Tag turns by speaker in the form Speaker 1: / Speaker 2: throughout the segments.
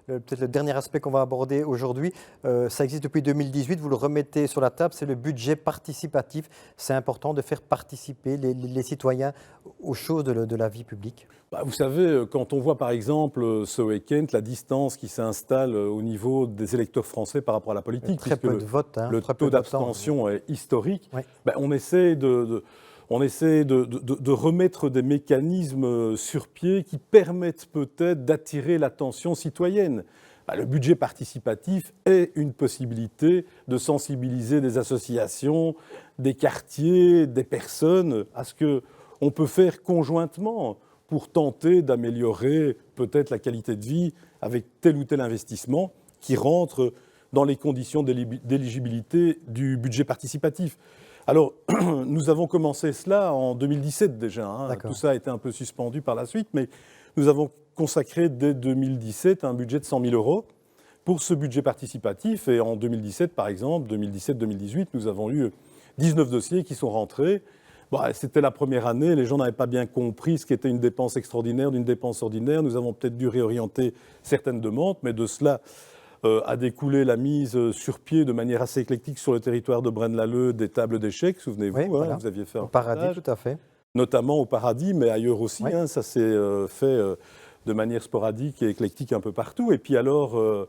Speaker 1: Peut-être le dernier aspect qu'on va aborder aujourd'hui, ça existe depuis 2018, vous le remettez sur la table, c'est le budget participatif. C'est important de faire participer les citoyens aux choses de la vie publique.
Speaker 2: Vous savez, quand on voit par exemple ce week-end la distance qui s'installe au niveau des électeurs français par rapport à la politique,
Speaker 1: Très peu de votes.
Speaker 2: Le taux d'abstention est historique,
Speaker 1: oui.
Speaker 2: On essaie de remettre des mécanismes sur pied qui permettent peut-être d'attirer l'attention citoyenne. Le budget participatif est une possibilité de sensibiliser des associations, des quartiers, des personnes à ce qu'on peut faire conjointement pour tenter d'améliorer peut-être la qualité de vie avec tel ou tel investissement qui rentre dans les conditions d'éligibilité du budget participatif. Alors, nous avons commencé cela en 2017 déjà. Tout ça a été un peu suspendu par la suite, mais nous avons consacré dès 2017 un budget de 100 000 € pour ce budget participatif. Et en 2017, par exemple, 2017-2018, nous avons eu 19 dossiers qui sont rentrés. C'était la première année, les gens n'avaient pas bien compris ce qu'était une dépense extraordinaire d'une dépense ordinaire. Nous avons peut-être dû réorienter certaines demandes, mais de cela a découlé la mise sur pied de manière assez éclectique sur le territoire de Braine-l'Alleud des tables d'échecs, souvenez-vous,
Speaker 1: oui, voilà.
Speaker 2: Vous aviez fait
Speaker 1: au Paradis, tout à fait.
Speaker 2: Notamment au Paradis, mais ailleurs aussi.
Speaker 1: Oui.
Speaker 2: Ça s'est fait de manière sporadique et éclectique un peu partout. Et puis alors,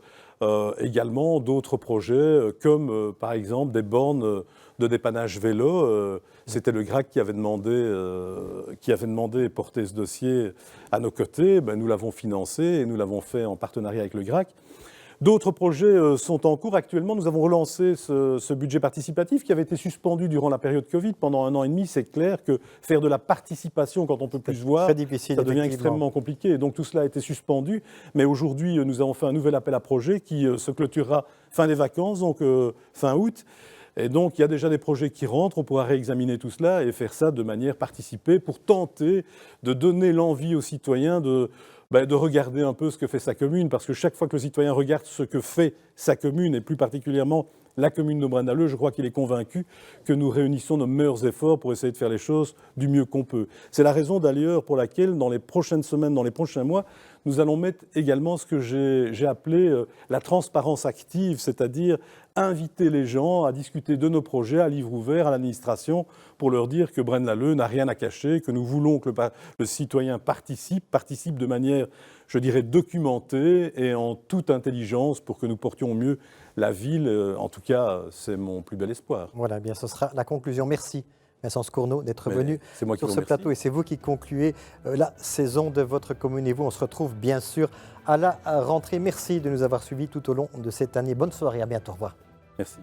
Speaker 2: également d'autres projets, comme par exemple des bornes de dépannage vélo. C'était le GRAC qui avait demandé et porté ce dossier à nos côtés. Nous l'avons financé et nous l'avons fait en partenariat avec le GRAC. D'autres projets sont en cours. Actuellement, nous avons relancé ce budget participatif qui avait été suspendu durant la période Covid pendant 1 an et demi. C'est clair que faire de la participation quand on peut plus se voir,
Speaker 1: très difficile,
Speaker 2: ça devient extrêmement compliqué. Et donc tout cela a été suspendu. Mais aujourd'hui, nous avons fait un nouvel appel à projet qui se clôturera fin des vacances, donc fin août. Et donc, il y a déjà des projets qui rentrent, on pourra réexaminer tout cela et faire ça de manière participée pour tenter de donner l'envie aux citoyens de regarder un peu ce que fait sa commune, parce que chaque fois que le citoyen regarde ce que fait sa commune, et plus particulièrement la commune de Braine-l'Alleud, je crois qu'il est convaincu que nous réunissons nos meilleurs efforts pour essayer de faire les choses du mieux qu'on peut. C'est la raison d'ailleurs pour laquelle, dans les prochaines semaines, dans les prochains mois, nous allons mettre également ce que j'ai appelé la transparence active, c'est-à-dire inviter les gens à discuter de nos projets à livre ouvert à l'administration pour leur dire que Braine-l'Alleud n'a rien à cacher, que nous voulons que le citoyen participe de manière, je dirais, documentée et en toute intelligence pour que nous portions au mieux la ville. En tout cas, c'est mon plus bel espoir.
Speaker 1: Voilà, bien, ce sera la conclusion. Merci, Vincent Scourneau, d'être venu sur ce plateau. Et c'est vous qui concluez la saison de votre commune. Et vous, on se retrouve bien sûr à la rentrée. Merci de nous avoir suivis tout au long de cette année. Bonne soirée, à bientôt. Au revoir.
Speaker 2: Merci.